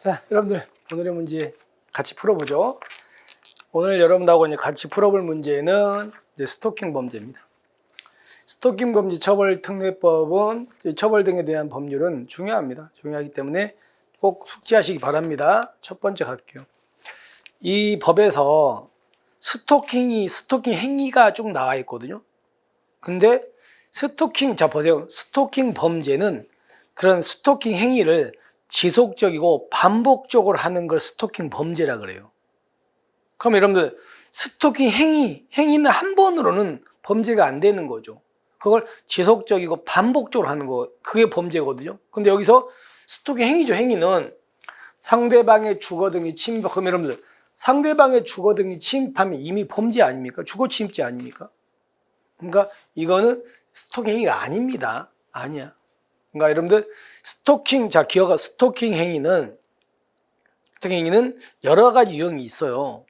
자, 여러분들 오늘의 문제 같이 풀어보죠. 오늘 여러분하고 이제 같이 풀어볼 문제는 이제 스토킹 범죄입니다. 스토킹 범죄 처벌 특례법은 처벌 등에 대한 법률은 중요합니다. 중요하기 때문에 꼭 숙지하시기 바랍니다. 첫 번째 갈게요. 이 법에서 스토킹 행위가 쭉 나와 있거든요. 근데 자 보세요. 스토킹 범죄는 그런 스토킹 행위를 지속적이고 반복적으로 하는 걸 스토킹 범죄라 그래요. 그럼 여러분들 스토킹 행위는 한 번으로는 범죄가 안 되는 거죠. 그걸 지속적이고 반복적으로 하는 거, 그게 범죄거든요. 근데 여기서 스토킹 행위죠. 행위는 상대방의 주거 등이 침입. 그럼 여러분들 상대방의 주거 등이 침입하면 이미 범죄 아닙니까? 주거 침입죄 아닙니까? 그러니까 이거는 스토킹 행위가 아닙니다. 아니야. 그러니까 여러분들 스토킹 행위는 여러 가지 유형이 있어요.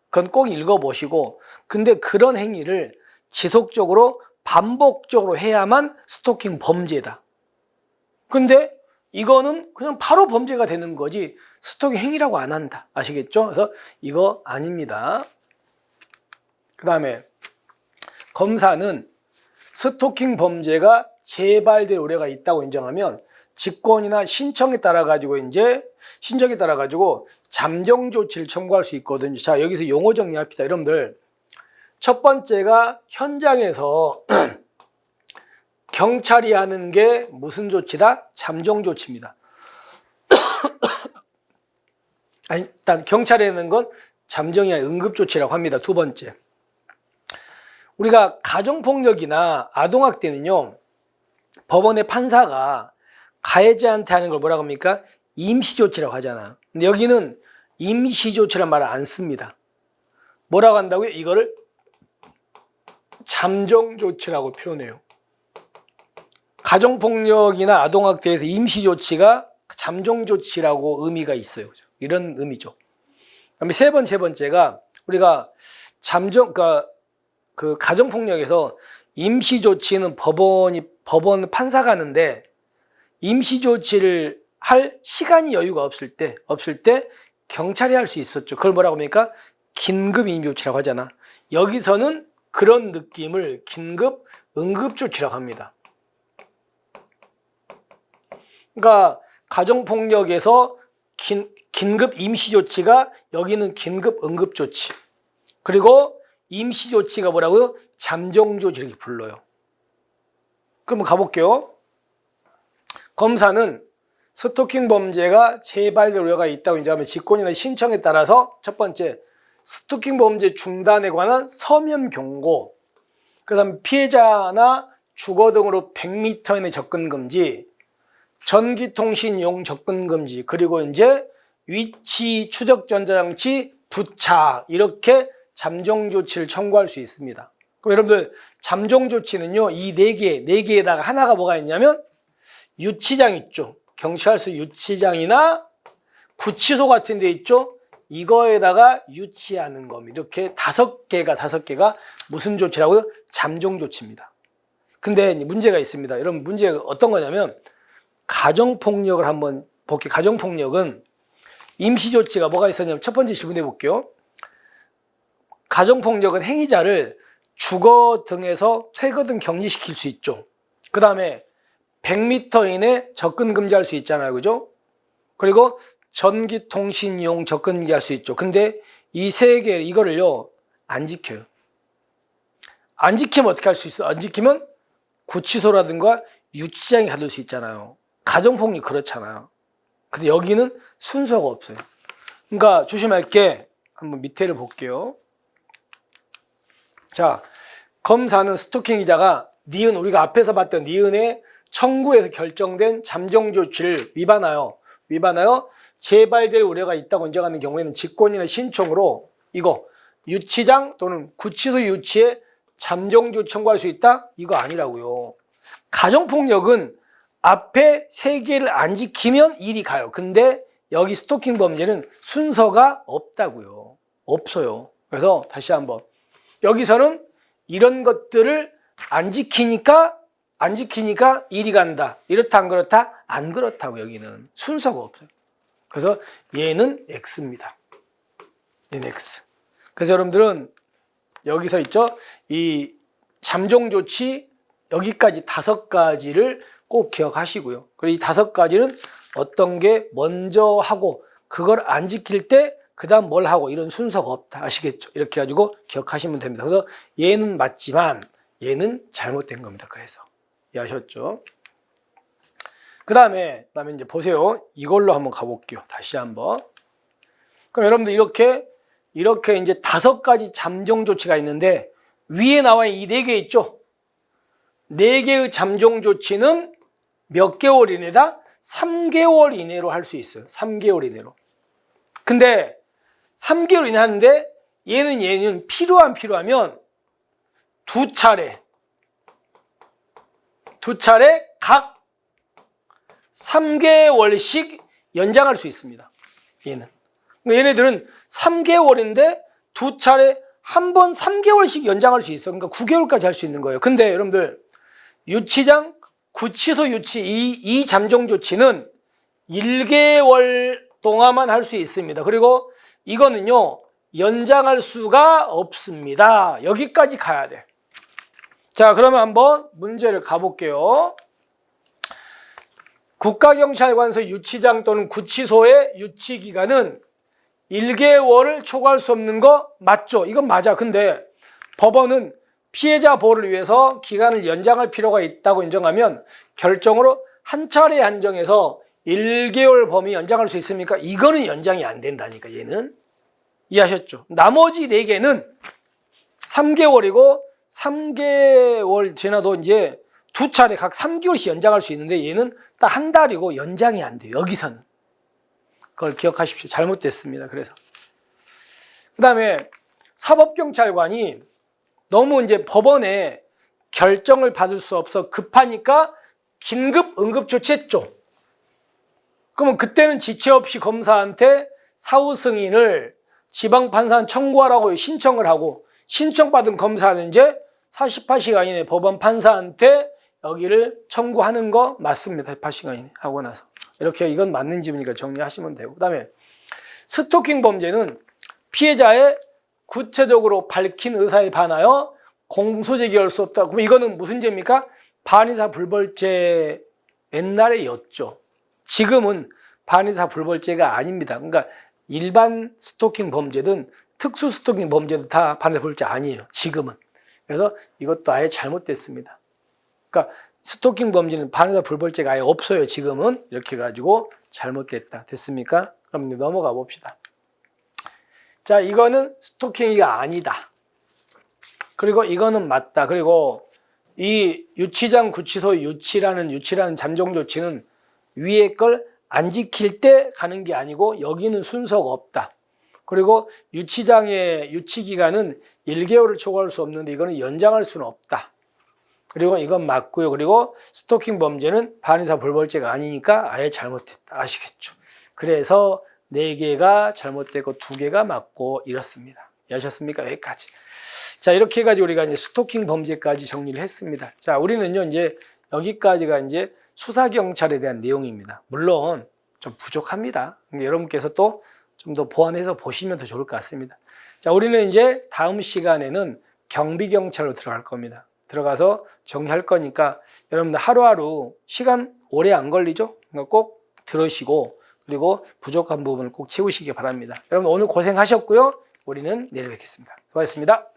그건 꼭 읽어보시고, 근데 그런 행위를 지속적으로 반복적으로 해야만 스토킹 범죄다. 근데 이거는 그냥 바로 범죄가 되는 거지 스토킹 행위라고 안 한다. 아시겠죠? 그래서 이거 아닙니다. 그 다음에 검사는 스토킹 범죄가 재발될 우려가 있다고 인정하면 직권이나 신청에 따라 가지고 잠정 조치를 청구할 수 있거든요. 자, 여기서 용어 정리합시다. 여러분들 첫 번째가 현장에서 경찰이 하는 게 무슨 조치다? 잠정 조치입니다. 아니, 일단 경찰이 하는 건 잠정이 아니라 응급 조치라고 합니다. 두 번째, 우리가 가정폭력이나 아동학대는요, 법원의 판사가 가해자한테 하는 걸 뭐라고 합니까? 임시조치라고 하잖아요. 근데 여기는 임시조치란 말을 안 씁니다. 뭐라고 한다고요? 이거를 잠정조치라고 표현해요. 가정폭력이나 아동학대에서 임시조치가 잠정조치라고 의미가 있어요. 이런 의미죠. 그다음에 세 번째가 우리가 그 가정폭력에서 임시조치는 법원 판사가 하는데 임시조치를 할 시간이 여유가 없을 때 경찰이 할 수 있었죠. 그걸 뭐라고 합니까? 긴급 임시조치라고 하잖아. 여기서는 그런 느낌을 긴급 응급조치라고 합니다. 그러니까 가정폭력에서 긴급 임시조치가 여기는 긴급 응급조치. 그리고 임시조치가 뭐라고요? 잠정조치 이렇게 불러요. 그럼 가볼게요. 검사는 스토킹 범죄가 재발될 우려가 있다고 인정하면 직권이나 신청에 따라서 첫 번째, 스토킹 범죄 중단에 관한 서면 경고, 그 다음 피해자나 주거 등으로 100m 이내 접근 금지, 전기통신용 접근 금지, 그리고 이제 위치 추적 전자장치 부착, 이렇게 잠정 조치를 청구할 수 있습니다. 그럼 여러분들 잠정 조치는요, 이 네 개에다가 하나가 뭐가 있냐면 유치장 있죠. 경찰서 유치장이나 구치소 같은 데 있죠. 이거에다가 유치하는 겁니다. 이렇게 다섯 개가 무슨 조치라고요? 잠정 조치입니다. 근데 문제가 있습니다. 여러분, 문제가 어떤 거냐면 가정폭력을 한번 볼게요. 가정폭력은 임시조치가 뭐가 있었냐면 첫 번째 질문해 볼게요. 가정폭력은 행위자를 주거 등에서 퇴거 등 격리시킬 수 있죠. 그 다음에 100m 이내 접근 금지할 수 있잖아요. 그죠? 그리고 전기통신용 접근 금지할 수 있죠. 근데 이 세 개, 이거를요, 안 지켜요. 안 지키면 어떻게 할 수 있어? 안 지키면 구치소라든가 유치장에 가둘 수 있잖아요. 가정폭력 그렇잖아요. 근데 여기는 순서가 없어요. 그러니까 조심할 게, 한번 밑에를 볼게요. 자, 검사는 스토킹이자가 우리가 앞에서 봤던 니은의 청구에서 결정된 잠정 조치를 위반하여 재발될 우려가 있다고 인정하는 경우에는 직권이나 신청으로 이거 유치장 또는 구치소 유치에 잠정 조치 청구할 수 있다? 이거 아니라고요. 가정폭력은 앞에 세 개를 안 지키면 일이 가요. 근데 여기 스토킹 범죄는 순서가 없다고요. 없어요. 그래서 다시 한번, 여기서는 이런 것들을 안 지키니까 일이 간다. 이렇다 안 그렇다? 안 그렇다고. 여기는 순서가 없어요. 그래서 얘는 X입니다. 얘는 X. 그래서 여러분들은 여기서 있죠? 이 잠정 조치 여기까지 5가지를 꼭 기억하시고요. 그리고 이 5가지는 어떤 게 먼저 하고 그걸 안 지킬 때 그 다음 뭘 하고 이런 순서가 없다. 아시겠죠? 이렇게 가지고 기억하시면 됩니다. 그래서 얘는 맞지만 얘는 잘못된 겁니다. 그래서 이해하셨죠? 그 다음에 이제 보세요. 이걸로 한번 가볼게요. 다시 한번. 그럼 여러분들 이렇게 이제 5가지 잠정 조치가 있는데 위에 나와 이 4개 있죠? 4개의 잠정 조치는 몇 개월 이내다? 3개월 이내로 할 수 있어요. 3개월 이내로. 근데 3개월 이내 하는데 얘는 필요하면 두 차례 각 3개월씩 연장할 수 있습니다. 그러니까 얘네들은 3개월인데 두 차례 한 번 3개월씩 연장할 수 있어. 그러니까 9개월까지 할 수 있는 거예요. 근데 여러분들 유치장, 구치소 유치 이 잠정 조치는 1개월 동안만 할 수 있습니다. 그리고 이거는요 연장할 수가 없습니다. 여기까지 가야 돼. 자, 그러면 한번 문제를 가볼게요. 국가경찰관서 유치장 또는 구치소의 유치 기간은 1개월을 초과할 수 없는 거 맞죠? 이건 맞아. 근데 법원은 피해자 보호를 위해서 기간을 연장할 필요가 있다고 인정하면 결정으로 한 차례 한정해서 1개월 범위 연장할 수 있습니까? 이거는 연장이 안 된다니까, 얘는. 이해하셨죠? 나머지 4개는 3개월이고 3개월 지나도 이제 두 차례 각 3개월씩 연장할 수 있는데 얘는 딱 한 달이고 연장이 안 돼요. 여기서는. 그걸 기억하십시오. 잘못됐습니다. 그래서. 그 다음에 사법경찰관이 너무 이제 법원에 결정을 받을 수 없어 급하니까 긴급 응급조치했죠. 그러면 그때는 지체 없이 검사한테 사후 승인을 지방판사한테 청구하라고 신청을 하고 신청받은 검사는 이제 48시간 이내 법원 판사한테 여기를 청구하는 거 맞습니다. 48시간 이내 하고 나서. 이렇게 이건 맞는지 보니까 정리하시면 되고. 그 다음에 스토킹 범죄는 피해자의 구체적으로 밝힌 의사에 반하여 공소제기할 수 없다. 그럼 이거는 무슨 죄입니까? 반의사 불벌죄 옛날에였죠. 지금은 반의사 불벌죄가 아닙니다. 그러니까 일반 스토킹 범죄든 특수 스토킹 범죄든 다 반의사 불벌죄 아니에요. 지금은. 그래서 이것도 아예 잘못됐습니다. 그러니까 스토킹 범죄는 반의사 불벌죄가 아예 없어요. 지금은. 이렇게 해가지고 잘못됐다. 됐습니까? 그럼 이제 넘어가 봅시다. 자, 이거는 스토킹이가 아니다. 그리고 이거는 맞다. 그리고 이 유치장, 구치소 유치라는 잠정 조치는 위에 걸 안 지킬 때 가는 게 아니고 여기는 순서가 없다. 그리고 유치장의 유치 기간은 1개월을 초과할 수 없는데 이거는 연장할 수는 없다. 그리고 이건 맞고요. 그리고 스토킹 범죄는 반의사 불벌죄가 아니니까 아예 잘못됐다. 아시겠죠? 그래서 4개가 잘못되고 2개가 맞고 이렇습니다. 이해하셨습니까? 여기까지. 자, 이렇게 해가지고 우리가 이제 스토킹 범죄까지 정리를 했습니다. 자, 우리는요, 이제 여기까지가 이제 수사경찰에 대한 내용입니다. 물론 좀 부족합니다. 여러분께서 또 좀 더 보완해서 보시면 더 좋을 것 같습니다. 자, 우리는 이제 다음 시간에는 경비경찰로 들어갈 겁니다. 들어가서 정리할 거니까 여러분들 하루하루 시간 오래 안 걸리죠? 그러니까 꼭 들으시고 그리고 부족한 부분을 꼭 채우시기 바랍니다. 여러분 오늘 고생하셨고요. 우리는 내일 뵙겠습니다. 수고하셨습니다.